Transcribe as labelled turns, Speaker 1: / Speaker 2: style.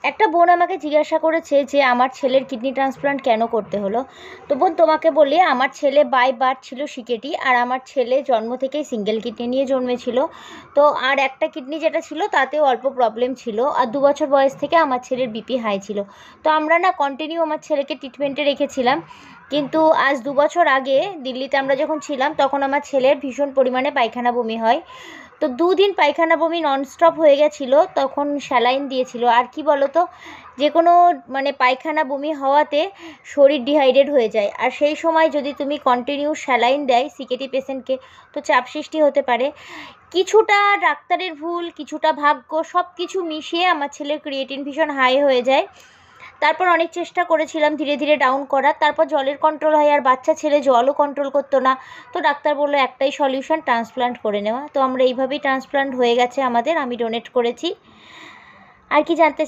Speaker 1: একটা বোন আমাকে জিজ্ঞাসা করেছে যে আমার ছেলের কিডনি ট্রান্সপ্লান্ট কেন করতে হলো। তো বোন তোমাকে বলি, আমার ছেলে বাই বার্থ ছিল সিকেটি, আর আমার ছেলে জন্ম থেকেই সিঙ্গেল কিডনি নিয়ে জন্মেছিল। তো আর একটা কিডনি যেটা ছিল তাতেও অল্প প্রবলেম ছিল, আর 2 বছর বয়স থেকে আমার ছেলের বিপি হাই ছিল। তো আমরা না কন্টিনিউ আমার ছেলেকে ট্রিটমেন্টে রেখেছিলাম। কিন্তু আজ 2 বছর আগে দিল্লিতে আমরা যখন ছিলাম তখন আমার ছেলের ভীষণ পরিমাণে পায়খানা বমি হয়। তো 2 দিন পায়খানা বমি ননস্টপ হয়ে গেছিলো, তখন স্যালাইন দিয়েছিল। আর কি বলো তো, যে কোনো মানে পায়খানা বমি হওয়াতে শরীর ডিহাইড্রেট হয়ে যায়, আর সেই সময় যদি তুমি কন্টিনিউ স্যালাইন দেয় সিকেটি পেশেন্টকে, তো চাপ সৃষ্টি হতে পারে। কিছুটা ডাক্তারের ভুল, কিছুটা ভাগ্য, সব কিছু মিশিয়ে আমার ছেলের ক্রিয়েটিন ভীষণ হাই হয়ে যায়। তারপর অনেক চেষ্টা করেছিলাম ধীরে ধীরে ডাউন করার, তারপর জলের কন্ট্রোল হয়, আর বাচ্চা ছেলে জলও কন্ট্রোল করতো না। তো ডাক্তার বললো একটাই সলিউশন, ট্রান্সপ্লান্ট করে নেওয়া। তো আমরা এইভাবেই ট্রান্সপ্লান্ট হয়ে গেছে আমাদের, আমি ডোনেট করেছি। আর কি জানতে